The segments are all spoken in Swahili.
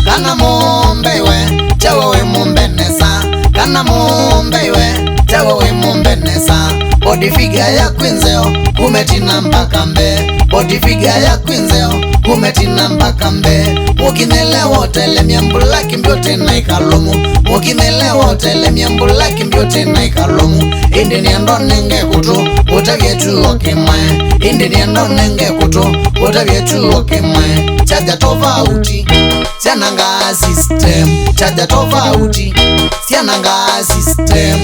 Kana mumbewe chawe mumbenesa, kana mumbewe chawe mumbenesa. Body figure ya kwinzeo kumetina mpaka mbe, body figure ya kwinzeo kumetina mpaka mbe. Mukinele wotele miambula kimbyote na ikalomu, mukinele wotele miambula kimbyote na ikalomu. Indi niendo nenge kutu utavyetu okimwe, indi niendo nenge kutu utavyetu okimwe. Chaja tofauti siananga system, chaja tofauti siananga system.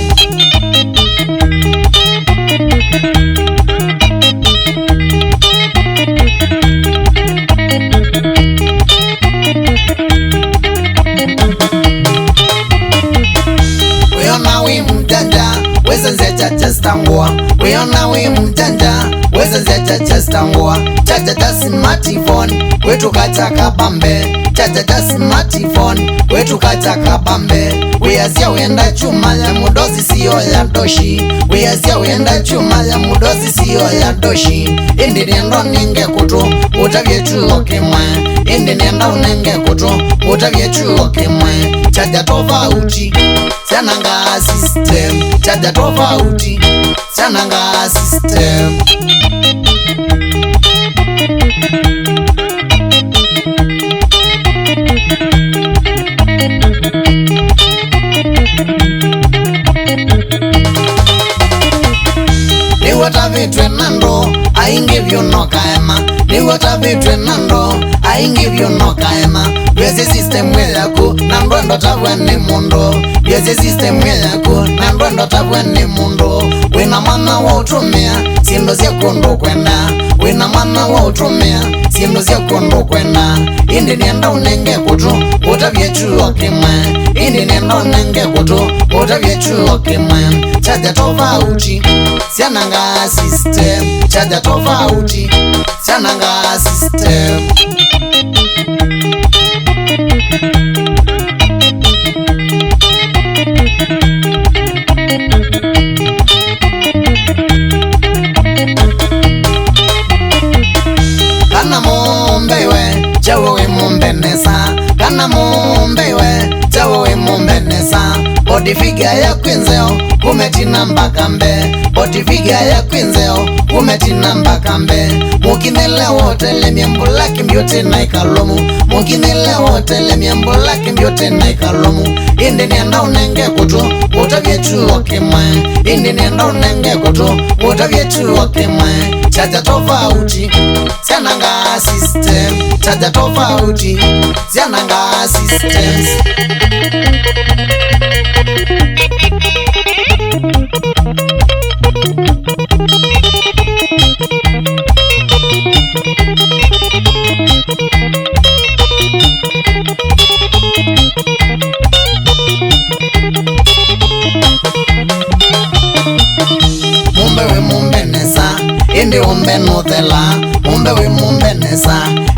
Wezenze chacha stangua, weona we mjanja. Wezenze chacha stangua, chacha ta smartphone kwetu kachaka bambe, chacha ta smartphone kwetu kachaka bambe. Weazia wenda chuma ya mudozi siyo ya doshi, weazia wenda chuma ya mudozi siyo ya doshi. Indi niendo ninge kutu utavyetu okimwe, indi niendo ninge kutu utavyetu okimwe. Chacha tofauti siananga system, chaja tofauti siananga system. Ni watavitwe nando aingivyo nokaema, ni watavitwe nando aingivyo nokaema. Bweze system yako nando ndo tabwene mundo, bweze system yako nando ndo tabwene mundo. Wina mwana wa utumia sindo zya kondo kwenda, wina mwana wa utumia sindo zya kondo kwenda. Indi nienda unenge kutu utavyetu okimwe, indi nienda unenge kutu utavyetu okimwe. Chaja tofauti siananga system, chaja tofauti siananga system. Kana mumbewe chawe mumbenesa, kana mumbewe chawe mumbenesa. Body figure ya kwinzeo kumetina mpaka mbe, body figure ya kwinzeo kumetina mpaka mbe. Mukinele wotele miambula kimbyote na ikalomu, mukinele wotele miambula kimbyote na ikalomu. Indi nienda unenge kutu utavyetu okimwe, indi nienda unenge kutu utavyetu okimwe. Chaja tofauti siananga system, chaja tofauti siananga systems. Mumbewe mumbenesa indi umbe nuthela, mumbewe mumbenesa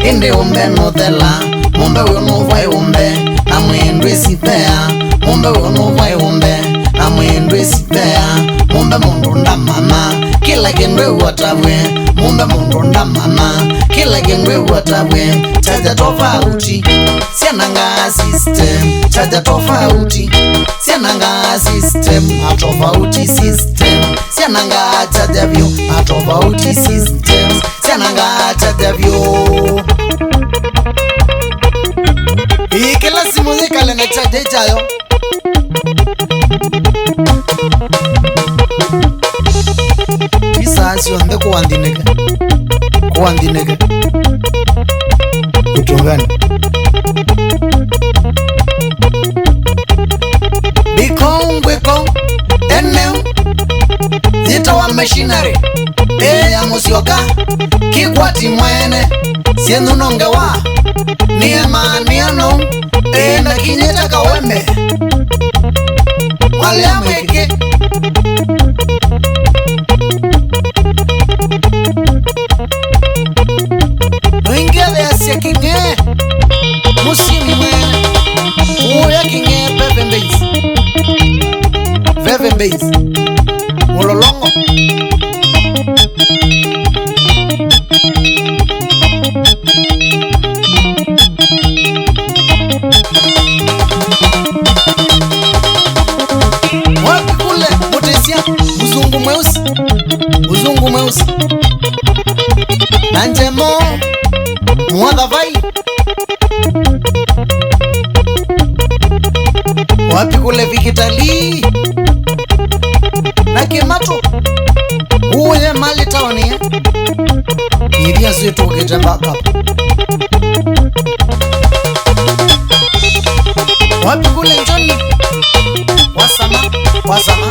indi umbe nuthela. Mumbewe nuvai umbe na mwindu isipea, mumbewe nuvai umbe na mwindu isipea. Mumbe mundu ndamama kila kindu watavwe, mumbe mundu ndamama kila kindu watavwe. Chaja tofauti siananga system, chaja tofauti siananga system. Atofauti system siananga chaja vyo, atofauti system siananga chaja vyo. Kila simu zikale na chaja ichayo. Kisa sionde kuwandineke, kuwandineke utungani. Biko eneo zita wa machinery ya musioka kikwati mwene sienu nonge wa niema niano na kinyeta kawembe wale amweke. Noingele asia kinge musimu mwene uya kinge pepe mbezi. base Mulolongo wapi kule Mutesia Mzungu mweusi na Njemo Mwadhavai wapi kule Vikitali na Kimato uye mali taoni iria zetu ukitembaka wapi kule Njoni wasama